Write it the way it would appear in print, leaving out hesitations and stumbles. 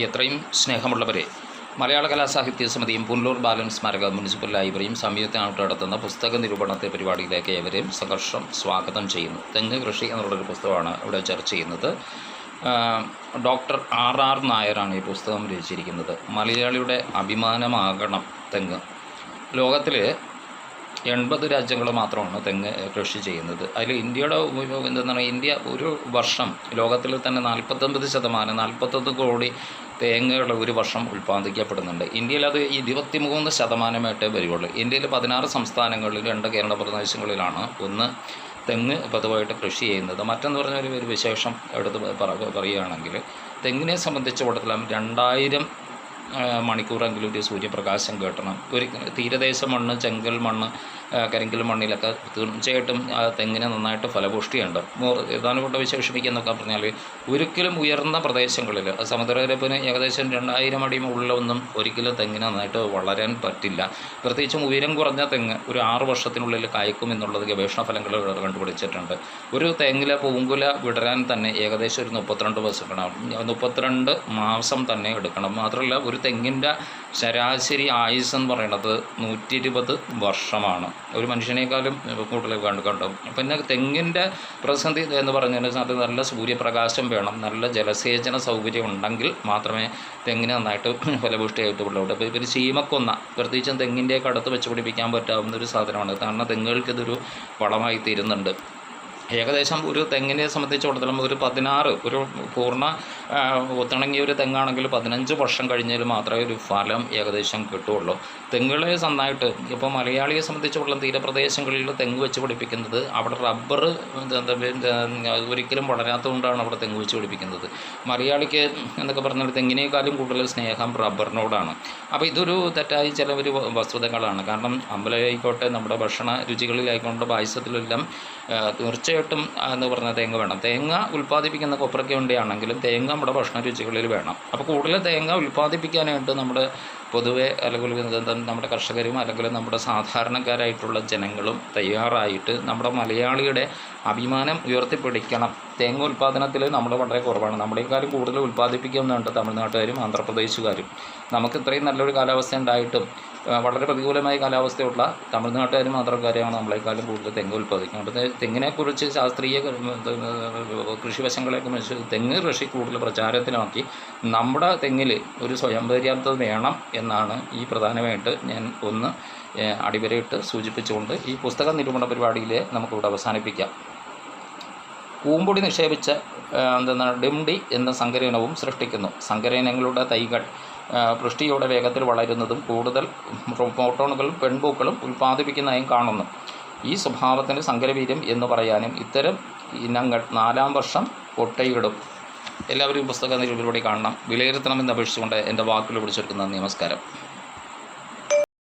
എത്രയും സ്നേഹമുള്ളവരെ, മലയാള കലാസാഹിത്യ സമിതിയും പുനലൂർ ബാലൻ സ്മാരക മുനിസിപ്പൽ ലൈബ്രറിയും സംയുക്തമായിട്ട് നടത്തുന്ന പുസ്തക നിരൂപണത്തെ പരിപാടിയിലേക്ക് ഏവരെയും സഹർഷം സ്വാഗതം ചെയ്യുന്നു. തെങ്ങ് കൃഷി എന്നുള്ളൊരു പുസ്തകമാണ് ഇവിടെ ചർച്ച ചെയ്യുന്നത്. ഡോക്ടർ ആർ നായരാണ് ഈ പുസ്തകം രചിച്ചിരിക്കുന്നത്. മലയാളിയുടെ അഭിമാനമാകണം തെങ്ങ്. ലോകത്തിൽ 80 രാജ്യങ്ങൾ മാത്രമാണ് തെങ്ങ് കൃഷി ചെയ്യുന്നത്. അതിൽ ഇന്ത്യയുടെ എന്താണ്, ഇന്ത്യ ഒരു വർഷം ലോകത്തിൽ തന്നെ 49 കോടി തേങ്ങകൾ ഒരു വർഷം ഉൽപ്പാദിക്കപ്പെടുന്നുണ്ട്. ഇന്ത്യയിൽ അത് 23% വരികയുള്ളൂ. ഇന്ത്യയിൽ 16 സംസ്ഥാനങ്ങളിൽ 2 കേരള പ്രദേശങ്ങളിലാണ് തെങ്ങ് പതിവായിട്ട് കൃഷി ചെയ്യുന്നത്. മറ്റെന്ന് പറഞ്ഞ ഒരു വിശേഷം എടുത്ത് പറയുകയാണെങ്കിൽ, തെങ്ങിനെ സംബന്ധിച്ചിടത്തോളം 2000 മണിക്കൂറെങ്കിലും ഒരു സൂര്യപ്രകാശം കിട്ടണം. ഒരു തീരദേശ മണ്ണ്, ചെങ്കൽ മണ്ണ്, കരിങ്കൽ മണ്ണിലൊക്കെ തീർച്ചയായിട്ടും തെങ്ങിന് നന്നായിട്ട് ഫലപുഷ്ടിയുണ്ട്. പ്രധാനപ്പെട്ട വിശേഷിപ്പിക്കുന്നൊക്കെ പറഞ്ഞാൽ, ഒരിക്കലും ഉയർന്ന പ്രദേശങ്ങളിൽ സമുദ്രനിരപ്പിന് ഏകദേശം 2000 അടി മുകളിലൊന്നും ഒരിക്കലും തെങ്ങിന് നന്നായിട്ട് വളരാൻ പറ്റില്ല. പ്രത്യേകിച്ചും ഉയരം കുറഞ്ഞ തെങ്ങ് ഒരു 6 വർഷത്തിനുള്ളിൽ കായ്ക്കും എന്നുള്ളത് ഗവേഷണ ഫലങ്ങൾ കണ്ടുപിടിച്ചിട്ടുണ്ട്. ഒരു തെങ്ങിലെ പൂങ്കുല വിടരാൻ തന്നെ ഏകദേശം ഒരു 32 മാസം തന്നെ എടുക്കണം. മാത്രമല്ല, ഒരു തെങ്ങിൻ്റെ ശരാശരി ആയുസ് എന്ന് പറയുന്നത് 120 വർഷമാണ്. ഒരു മനുഷ്യനേക്കാളും കൂടുതൽ കണ്ടു. പിന്നെ തെങ്ങിൻ്റെ പ്രതിസന്ധി എന്ന് പറഞ്ഞാൽ, അത് നല്ല സൂര്യപ്രകാശം വേണം, നല്ല ജലസേചന സൗകര്യം ഉണ്ടെങ്കിൽ മാത്രമേ തെങ്ങിന് നന്നായിട്ട് ഫലപുഷ്ടിയായിട്ട് ഉള്ളൂ. ഇപ്പോൾ ഒരു ചീമക്കൊന്ന പ്രത്യേകിച്ചും തെങ്ങിൻ്റെയൊക്കെ അടുത്ത് വെച്ച് പിടിപ്പിക്കാൻ പറ്റാവുന്ന ഒരു സാധനമാണ്. കാരണം തെങ്ങുകൾക്ക് ഇതൊരു വളമായി തീരുന്നുണ്ട്. ഏകദേശം ഒരു തെങ്ങിനെ സംബന്ധിച്ചിടത്തോളം ഒരു 16 ഒരു പൂർണ്ണ ഒത്തിണങ്ങിയ ഒരു തെങ്ങാണെങ്കിൽ 15 വർഷം കഴിഞ്ഞാൽ മാത്രമേ ഒരു ഫലം ഏകദേശം കിട്ടുകയുള്ളൂ. തെങ്ങുകളെ നന്നായിട്ട് ഇപ്പോൾ മലയാളിയെ സംബന്ധിച്ചിടത്തോളം തീരപ്രദേശങ്ങളിൽ തെങ്ങ് വെച്ച് പിടിപ്പിക്കുന്നത്, അവിടെ റബ്ബർ ഒരിക്കലും വളരാത്തതുകൊണ്ടാണ് അവിടെ തെങ്ങ് വെച്ച് പിടിപ്പിക്കുന്നത്. മലയാളിക്ക് എന്നൊക്കെ പറഞ്ഞാൽ തെങ്ങിനേക്കാളും കൂടുതൽ സ്നേഹം റബ്ബറിനോടാണ്. അപ്പോൾ ഇതൊരു തെറ്റായി ചില ഒരു വസ്തുതകളാണ്. കാരണം അമ്പലമായിക്കോട്ടെ, നമ്മുടെ ഭക്ഷണ രുചികളിലായിക്കോട്ടെ, പായസത്തിലെല്ലാം തീർച്ചയായിട്ടും എന്ന് പറഞ്ഞാൽ തേങ്ങ വേണം. തേങ്ങ ഉൽപ്പാദിപ്പിക്കുന്ന കൊപ്രയ്ക്ക് വേണ്ടിയാണെങ്കിലും തേങ്ങ നമ്മുടെ ഭക്ഷണ രുചികളിൽ വേണം. അപ്പോൾ കൂടുതൽ തേങ്ങ ഉൽപ്പാദിപ്പിക്കാനായിട്ട് നമ്മുടെ പൊതുവെ അല്ലെങ്കിൽ നമ്മുടെ കർഷകരും അല്ലെങ്കിൽ നമ്മുടെ സാധാരണക്കാരായിട്ടുള്ള ജനങ്ങളും തയ്യാറായിട്ട് നമ്മുടെ മലയാളിയുടെ അഭിമാനം ഉയർത്തിപ്പിടിക്കണം. തേങ്ങ ഉൽപ്പാദനത്തിൽ നമ്മൾ വളരെ കുറവാണ്. നമ്മളെക്കാളും കൂടുതൽ ഉൽപ്പാദിപ്പിക്കുന്നുണ്ട് തമിഴ്നാട്ടുകാരും ആന്ധ്രാപ്രദേശുകാരും. നമുക്ക് ഇത്രയും നല്ലൊരു കാലാവസ്ഥ ഉണ്ടായിട്ടും വളരെ പ്രതികൂലമായ കാലാവസ്ഥയുള്ള തമിഴ്നാട്ടുകാരും ആന്ധ്രക്കാരെയാണ് നമ്മളെക്കാളും കൂടുതൽ തെങ്ങ് ഉൽപ്പാദിക്കുന്നത്. തെങ്ങിനെക്കുറിച്ച് ശാസ്ത്രീയ കൃഷിവശങ്ങളെക്കുറിച്ച് തെങ്ങ് കൃഷി കൂടുതൽ പ്രചാരത്തിലാക്കി നമ്മുടെ തെങ്ങിൽ ഒരു സ്വയം പര്യാപ്തത വേണം എന്നാണ് ഈ പ്രധാനമായിട്ട് ഞാൻ അടിവരയിട്ട് സൂചിപ്പിച്ചുകൊണ്ട് ഈ പുസ്തക നിരൂപണ പരിപാടിയിൽ നമുക്കിവിടെ അവസാനിപ്പിക്കാം. പൂമ്പൊടി നിക്ഷേപിച്ച് ഡിംഡി എന്ന സങ്കരയിനവും സൃഷ്ടിക്കുന്നു. സങ്കരയിനങ്ങളുടെ തൈകൾ പുഷ്ടിയോടെ വേഗത്തിൽ വളരുന്നതും കൂടുതൽ പ്രോട്ടോണുകളും പെൺപൂക്കളും ഉൽപ്പാദിപ്പിക്കുന്നതായും കാണുന്നു. ഈ സ്വഭാവത്തിന് സങ്കരവീര്യം എന്ന് പറയാനും ഇത്തരം ഇനങ്ങൾ 4-ാം വർഷം പൊട്ടയിടും. എല്ലാവരും പുസ്തക നിരൂപണ കാണണം, വിലയിരുത്തണമെന്ന് അപേക്ഷിച്ചുകൊണ്ട് എൻ്റെ വാക്കുകൾ പിടിച്ചെടുക്കുന്ന നമസ്കാരം.